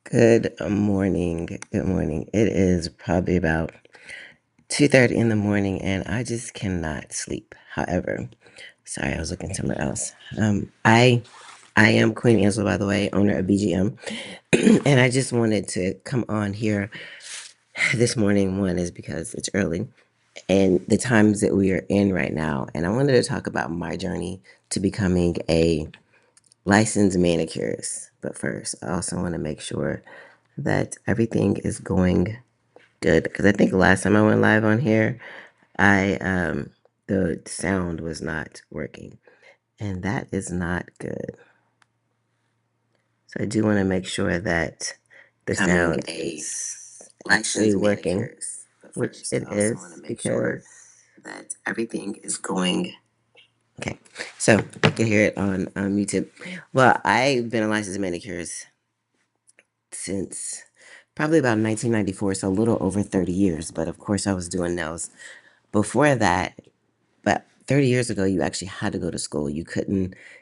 Good morning. Good morning. It is probably about 2:30 in the morning and I just cannot sleep. However, sorry, I was looking somewhere else. I am Queen Angela, by the way, owner of BGM. And I just wanted to come on here this morning. One is because it's early and the times that we are in right now. And I wanted to talk about my journey to becoming a licensed manicurist. But first, I also want to make sure that everything is going good because I think last time I went live on here, I the sound was not working, and that is not good. So I do want to make sure that the sound is actually working, which it is because that everything is going. Okay, so you can hear it on YouTube. Well, I've been a licensed manicurist since probably about 1994, so a little over 30 years. But of course, I was doing nails before that. But 30 years ago, you actually had to go to school. You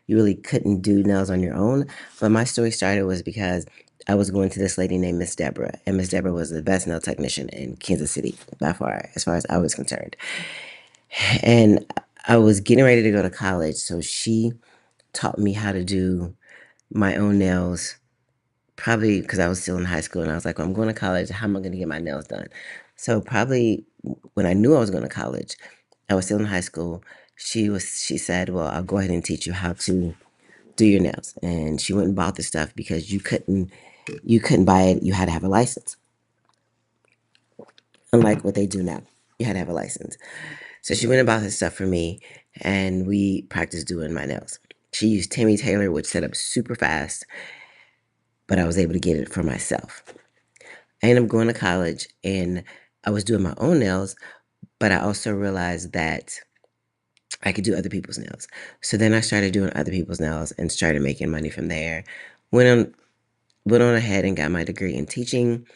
really couldn't do nails on your own. But my story started was because I was going to this lady named Miss Deborah, and Miss Deborah was the best nail technician in Kansas City by far, as far as I was concerned. And I was getting ready to go to college, so she taught me how to do my own nails probably because I was still in high school and I was like, well, I'm going to college. How am I going to get my nails done? So probably when I knew I was going to college, I was still in high school. She said, well, I'll go ahead and teach you how to do your nails. And she went and bought the stuff because you couldn't buy it. You had to have a license. Unlike what they do now. You had to have a license. So she went and bought this stuff for me and we practiced doing my nails. She used Timmy Taylor, which set up super fast, but I was able to get it for myself. I ended up going to college and I was doing my own nails, but I also realized that I could do other people's nails. So then I started doing other people's nails and started making money from there. Went on went on ahead and got my degree in teaching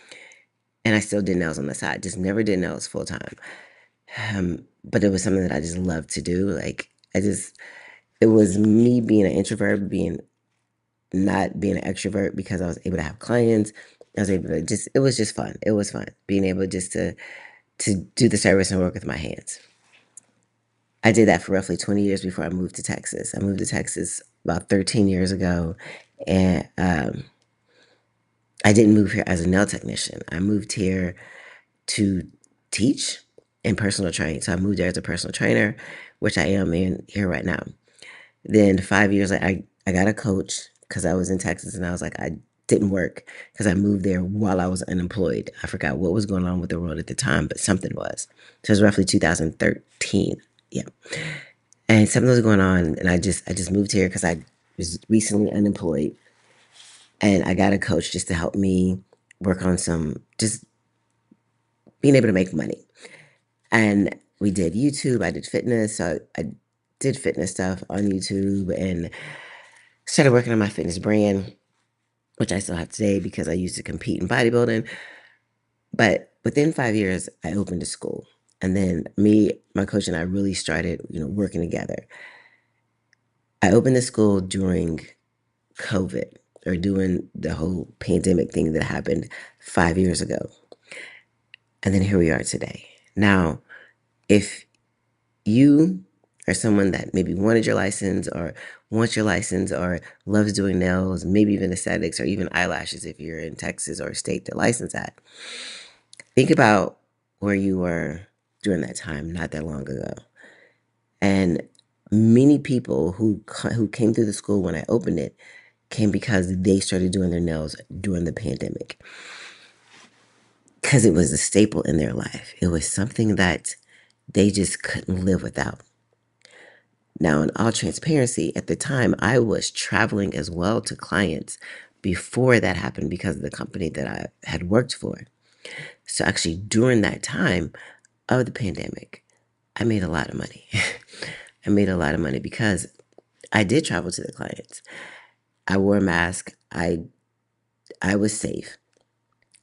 and I still did nails on the side. Just never did nails full time. But it was something that I just loved to do. It was me being an introvert, being not being an extrovert because I was able to have clients. I was able to it was just fun. It was fun being able just to do the service and work with my hands. I did that for roughly 20 years before I moved to Texas. I moved to Texas about 13 years ago, and I didn't move here as a nail technician. I moved here to teach and personal training. So I moved there as a personal trainer, which I am in here right now. Then 5 years later, I got a coach because I was in Texas and I was like, I didn't work because I moved there while I was unemployed. I forgot what was going on with the world at the time, but something was. So it was roughly 2013. Yeah. And something was going on and I just moved here because I was recently unemployed and I got a coach just to help me work on some just being able to make money. And we did YouTube, I did fitness, so I did fitness stuff on YouTube and started working on my fitness brand, which I still have today because I used to compete in bodybuilding. But within 5 years, I opened a school. And then my coach and I really started, working together. I opened the school during COVID or doing the whole pandemic thing that happened 5 years ago. And then here we are today. Now, if you are someone that maybe wanted your license or wants your license or loves doing nails, maybe even aesthetics or even eyelashes if you're in Texas or a state they're licensed at, think about where you were during that time not that long ago. And many people who came through the school when I opened it came because they started doing their nails during the pandemic. Because it was a staple in their life. It was something that they just couldn't live without. Now, in all transparency, at the time, I was traveling as well to clients before that happened because of the company that I had worked for. So, actually, during that time of the pandemic, I made a lot of money. I made a lot of money because I did travel to the clients. I wore a mask. I was safe,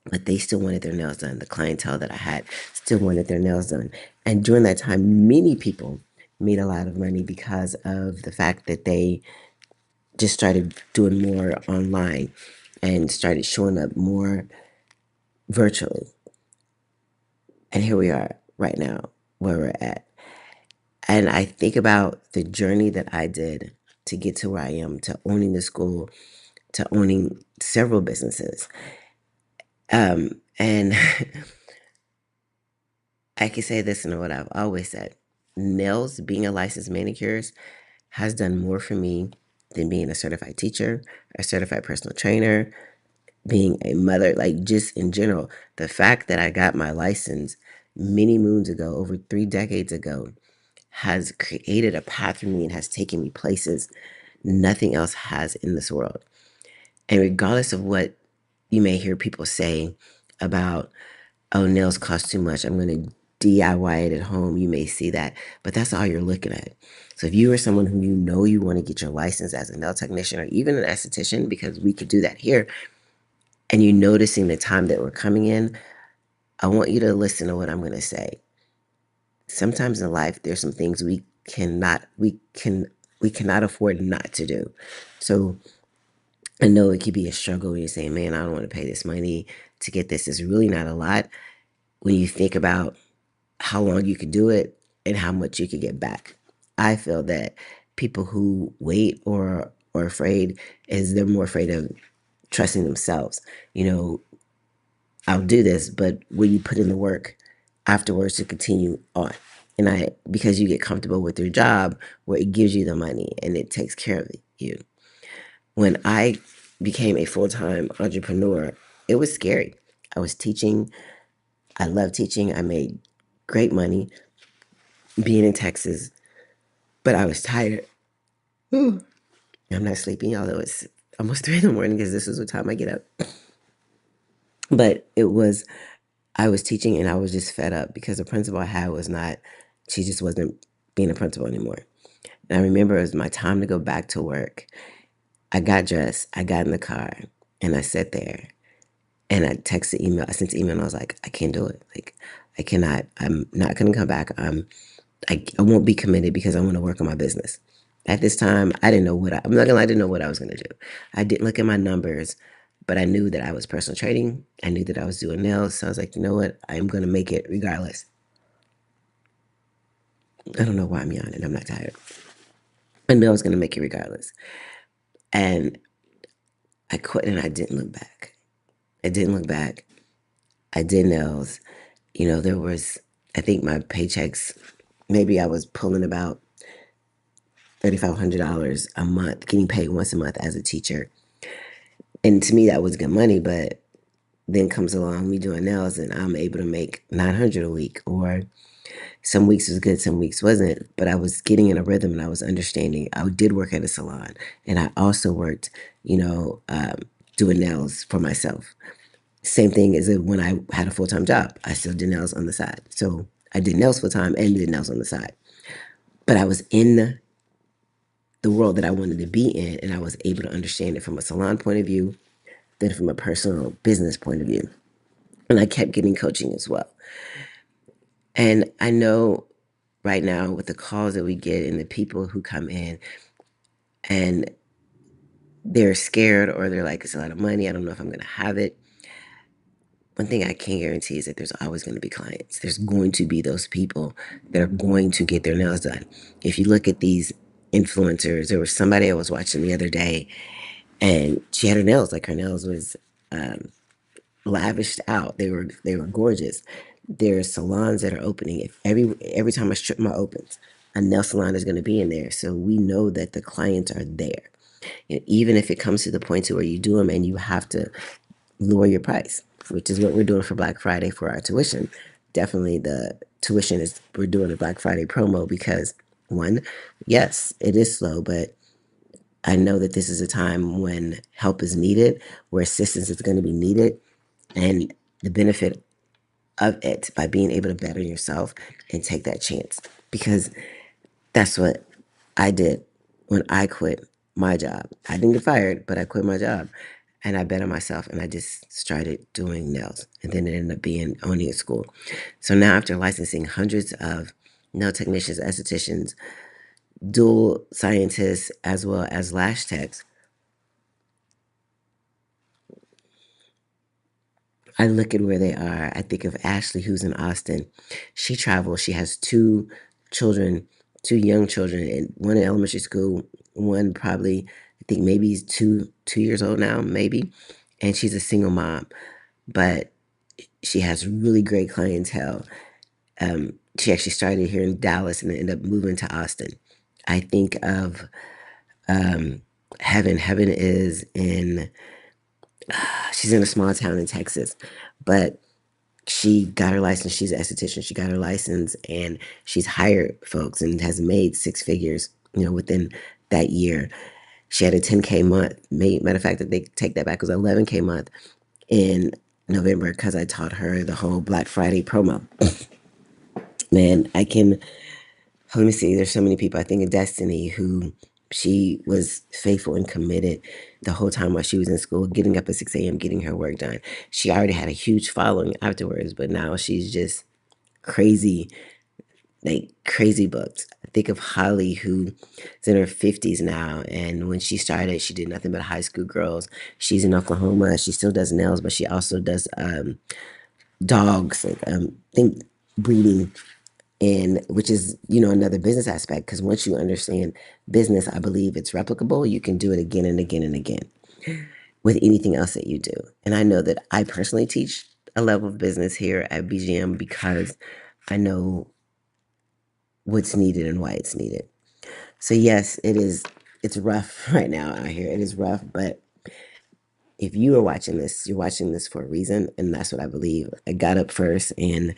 but they still wanted their nails done. The clientele that I had still wanted their nails done. And during that time, many people made a lot of money because of the fact that they just started doing more online. and started showing up more virtually. And here we are right now where we're at. And I think about the journey that I did to get to where I am, to owning the school, to owning several businesses. And I can say this and what I've always said. Nails, being a licensed manicurist, has done more for me than being a certified teacher, a certified personal trainer, being a mother, like just in general. The fact that I got my license many moons ago, over 3 decades ago, has created a path for me and has taken me places nothing else has in this world. And regardless of what you may hear people say about, oh, nails cost too much, I'm going to DIY it at home, you may see that, but that's all you're looking at. So if you are someone who you know you want to get your license as a nail technician or even an esthetician, because we could do that here, and you're noticing the time that we're coming in, I want you to listen to what I'm going to say. Sometimes in life, there's some things we cannot afford not to do. So I know it could be a struggle when you're saying, man, I don't want to pay this money to get this. It's really not a lot when you think about how long you could do it and how much you could get back. I feel that people who wait or are afraid is they're more afraid of trusting themselves. You know, I'll do this, but will you put in the work afterwards to continue on? And because you get comfortable with your job where it gives you the money and it takes care of you. When I became a full time entrepreneur, it was scary. I was teaching. I love teaching. I made great money being in Texas, but I was tired. Whew. I'm not sleeping, although it's almost 3 in the morning because this is what time I get up. But I was teaching and I was just fed up because the principal I had was not, she just wasn't being a principal anymore. And I remember it was my time to go back to work. I got dressed, I got in the car, and I sat there and I texted email. I sent an email and I was like, I can't do it. Like, I cannot. I'm not going to come back. I won't be committed because I want to work on my business. At this time, I didn't know I'm not gonna lie, I didn't know what I was gonna do. I didn't look at my numbers, but I knew that I was personal trading. I knew that I was doing nails. So I was like, you know what? I'm gonna make it regardless. I don't know why I'm yawning. I'm not tired. I knew I was gonna make it regardless. And I quit and I didn't look back. I didn't look back. I did nails. You know, there was, I think my paychecks, maybe I was pulling about $3,500 a month, getting paid once a month as a teacher. And to me, that was good money, but then comes along me doing nails and I'm able to make 900 a week, or some weeks was good, some weeks wasn't, but I was getting in a rhythm and I was understanding. I did work at a salon and I also worked, doing nails for myself. Same thing as when I had a full-time job. I still did nails on the side. So I did nails full-time and did nails on the side. But I was in the world that I wanted to be in and I was able to understand it from a salon point of view, then from a personal business point of view. And I kept getting coaching as well. And I know right now with the calls that we get and the people who come in and they're scared or they're like, it's a lot of money. I don't know if I'm going to have it. One thing I can guarantee is that there's always going to be clients. There's going to be those people that are going to get their nails done. If you look at these influencers, there was somebody I was watching the other day and she had her nails, like her nails was lavished out. They were gorgeous. There's salons that are opening. If every time a strip mall opens, a nail salon is going to be in there. So we know that the clients are there. And even if it comes to the point to where you do them and you have to lower your price, which is what we're doing for Black Friday for our tuition. Definitely the tuition is we're doing a Black Friday promo because one, yes, it is slow, but I know that this is a time when help is needed, where assistance is going to be needed, and the benefit of it by being able to better yourself and take that chance. Because that's what I did when I quit my job. I didn't get fired, but I quit my job and I bet on myself and I just started doing nails. And then it ended up being owning a school. So now after licensing hundreds of nail technicians, estheticians, dual scientists, as well as lash techs, I look at where they are. I think of Ashley, who's in Austin. She travels. She has two children, two young children, and one in elementary school, one probably, I think maybe he's 2 years old now, maybe. And she's a single mom, but she has really great clientele. She actually started here in Dallas and ended up moving to Austin. I think of Heaven. Heaven is in, she's in a small town in Texas, but she got her license. She's an esthetician. She got her license and she's hired folks and has made six figures, within that year. She had a 10K month. Matter of fact, that they take that back, it was 11K month in November because I taught her the whole Black Friday promo. Man, let me see, there's so many people. I think of Destiny, who she was faithful and committed the whole time while she was in school, getting up at 6 a.m., getting her work done. She already had a huge following afterwards, but now she's just crazy, like crazy booked. I think of Holly, who is in her 50s now, and when she started, she did nothing but high school girls. She's in Oklahoma. She still does nails, but she also does dogs, like think breeding, and which is another business aspect, because once you understand business, I believe it's replicable. You can do it again and again and again with anything else that you do. And I know that I personally teach a level of business here at BGM because I know what's needed and why it's needed. So yes, it's rough right now out here. It is rough, but if you are watching this, you're watching this for a reason, and that's what I believe. I got up first, and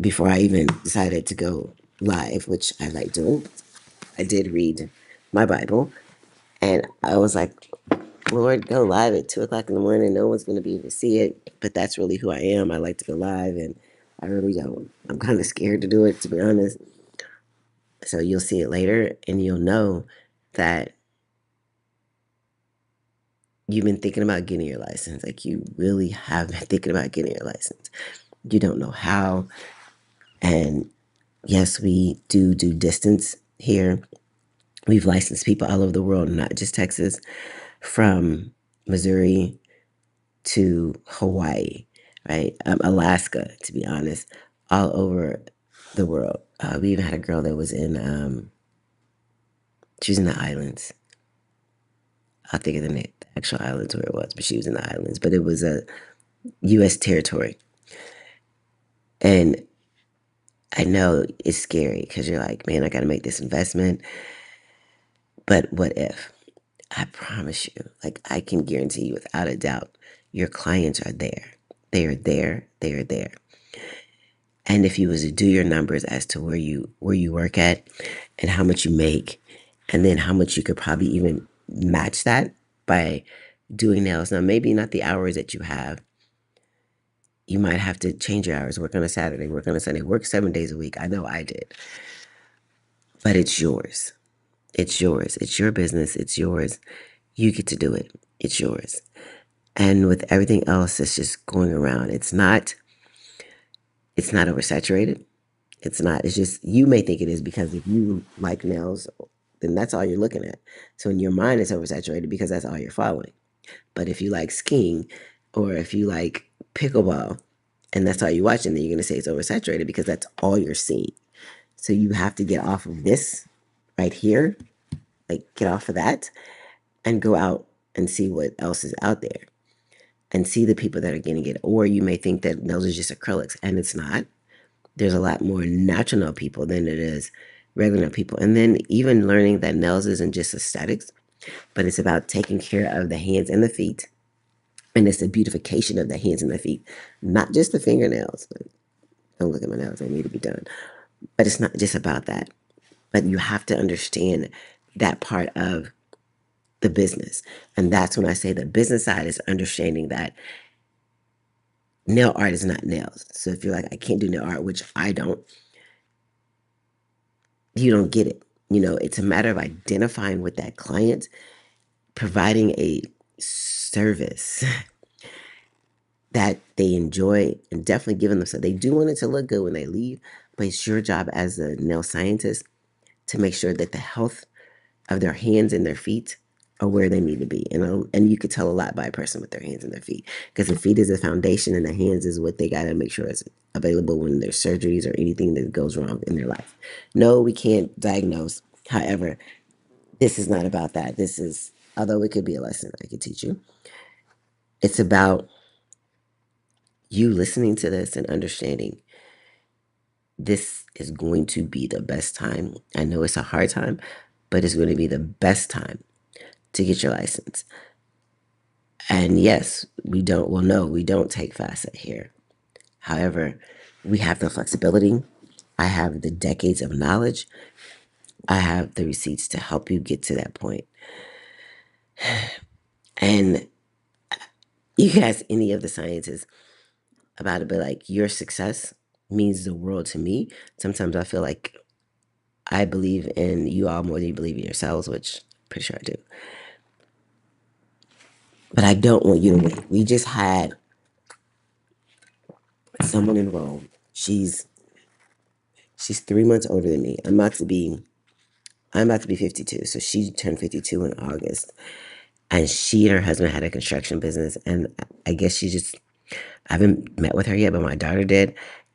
before I even decided to go live, which I like doing, I did read my Bible, and I was like, Lord, go live at 2 o'clock in the morning. No one's going to be able to see it, but that's really who I am. I like to go live, and I really don't. I'm kind of scared to do it, to be honest. So you'll see it later, and you'll know that you've been thinking about getting your license. Like, you really have been thinking about getting your license. You don't know how. And yes, we do distance here. We've licensed people all over the world, not just Texas, from Missouri to Hawaii, right? Alaska, to be honest, all over the world. We even had a girl that was she was in the islands. I'll think of the actual islands where it was, but she was in the islands. But it was a U.S. territory. And I know it's scary because you're like, man, I got to make this investment. But what if? I promise you, like, I can guarantee you without a doubt, your clients are there. They are there. They are there. And if you was to do your numbers as to where you work at and how much you make, and then how much you could probably even match that by doing nails. Now, maybe not the hours that you have. You might have to change your hours, work on a Saturday, work on a Sunday, work 7 days a week. I know I did. But it's yours. It's yours. It's your business. It's yours. You get to do it. It's yours. And with everything else that's just going around, it's not oversaturated. It's not. It's just, you may think it is because if you like nails, then that's all you're looking at. So in your mind, it's oversaturated because that's all you're following. But if you like skiing, or if you like pickleball, and that's all you're watching, then you're going to say it's oversaturated because that's all you're seeing. So you have to get off of this right here, like get off of that, and go out and see what else is out there and see the people that are getting it. Or you may think that nails are just acrylics, and it's not. There's a lot more natural nail people than it is regular nail people. And then even learning that nails isn't just aesthetics, but it's about taking care of the hands and the feet. And it's the beautification of the hands and the feet, not just the fingernails. Don't look at my nails, they need to be done. But it's not just about that. But you have to understand that part of the business. And that's when I say the business side is understanding that nail art is not nails. So if you're like, I can't do nail art, which I don't, you don't get it. It's a matter of identifying with that client, providing a service that they enjoy, and definitely giving them, so they do want it to look good when they leave. But it's your job as a nail scientist to make sure that the health of their hands and their feet or where they need to be. And you could tell a lot by a person with their hands and their feet, because the feet is the foundation and the hands is what they got to make sure is available when there's surgeries or anything that goes wrong in their life. No, we can't diagnose. However, this is not about that. This is, although it could be a lesson I could teach you, it's about you listening to this and understanding this is going to be the best time. I know it's a hard time, but it's going to be the best time to get your license. And yes, we don't take facet here. However, we have the flexibility. I have the decades of knowledge. I have the receipts to help you get to that point. And you can ask any of the scientists about it, but like your success means the world to me. Sometimes I feel like I believe in you all more than you believe in yourselves, which I'm pretty sure I do. But I don't want you to wait. We just had someone enrolled. She's 3 months older than me. I'm about to be 52. So she turned 52 in August. And she and her husband had a construction business. And I guess I haven't met with her yet, but my daughter did.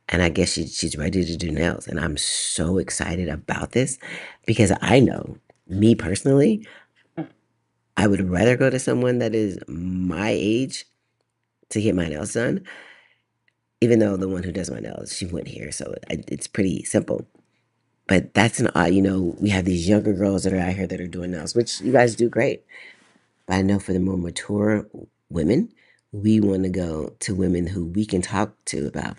And I guess she's ready to do nails. And I'm so excited about this because I know, me personally, I would rather go to someone that is my age to get my nails done, even though the one who does my nails, she went here. So it's pretty simple. But that's an odd, we have these younger girls that are out here that are doing nails, which you guys do great. But I know for the more mature women, we want to go to women who we can talk to about.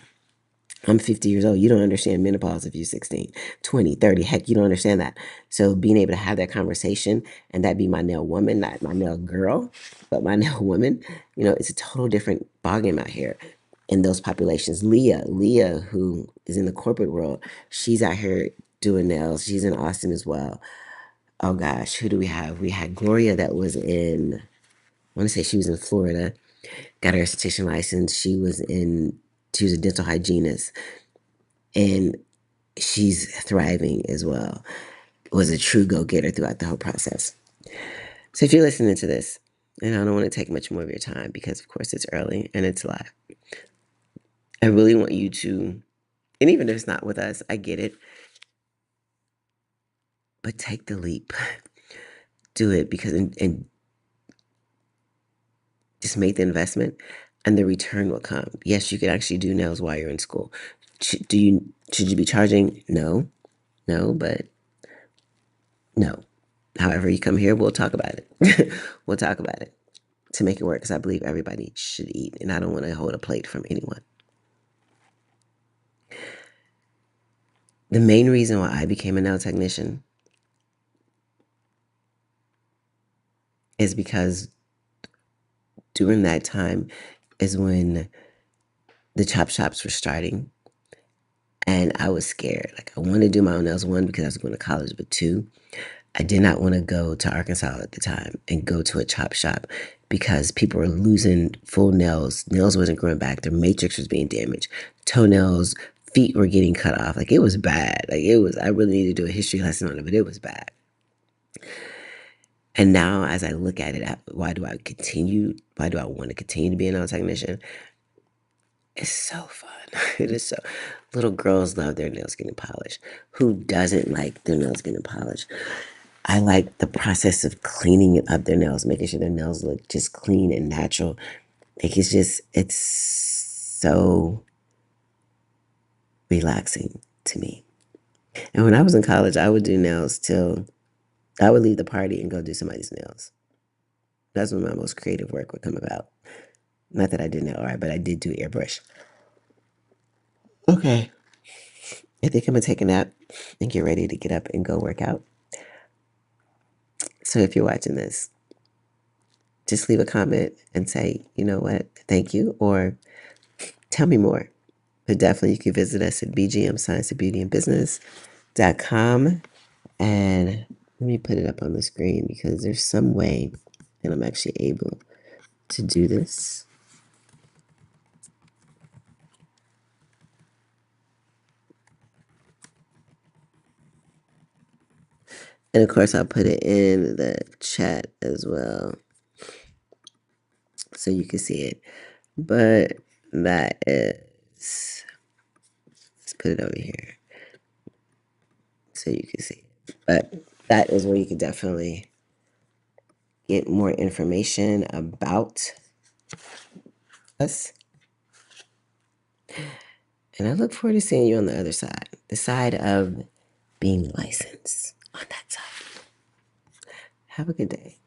I'm 50 years old. You don't understand menopause if you're 16, 20, 30. Heck, you don't understand that. So being able to have that conversation and that be my nail woman, not my nail girl, but my nail woman, it's a total different ballgame out here in those populations. Leah, who is in the corporate world, she's out here doing nails. She's in Austin as well. Oh gosh, who do we have? We had Gloria that was I want to say she was in Florida, got her esthetician license. She was a dental hygienist, and she's thriving as well. Was a true go-getter throughout the whole process. So if you're listening to this, and I don't want to take much more of your time because of course it's early and it's live, I really want you to, and even if it's not with us, I get it, but take the leap. Do it because and just make the investment and the return will come. Yes, you can actually do nails while you're in school. Should you be charging? No, no, but no. However, you come here, we'll talk about it. We'll talk about it to make it work because I believe everybody should eat and I don't want to hold a plate from anyone. The main reason why I became a nail technician is because during that time is when the chop shops were starting and I was scared. Like I wanted to do my own nails, one, because I was going to college, but two, I did not want to go to Arkansas at the time and go to a chop shop because people were losing full nails. Nails wasn't growing back. Their matrix was being damaged. Toenails, feet were getting cut off. Like it was bad. I really needed to do a history lesson on it, but it was bad. And now as I look at it, why do I want to continue to be a nail technician? It's so fun. It is so. Little girls love their nails getting polished. Who doesn't like their nails getting polished? I like the process of cleaning up their nails, making sure their nails look just clean and natural. Like it's so relaxing to me. And when I was in college, I would do nails till I would leave the party and go do somebody's nails. That's when my most creative work would come about. Not that I did nail art, but I did do airbrush. Okay. I think I'm gonna take a nap and get ready to get up and go work out. So if you're watching this, just leave a comment and say, you know what, thank you, or tell me more. But definitely you can visit us at bgmscienceofbeautyandbusiness.com. And let me put it up on the screen because there's some way that I'm actually able to do this. And of course, I'll put it in the chat as well so you can see it. But that is, let's put it over here so you can see it. But that is where you can definitely get more information about us. And I look forward to seeing you on the other side, the side of being licensed on that side. Have a good day.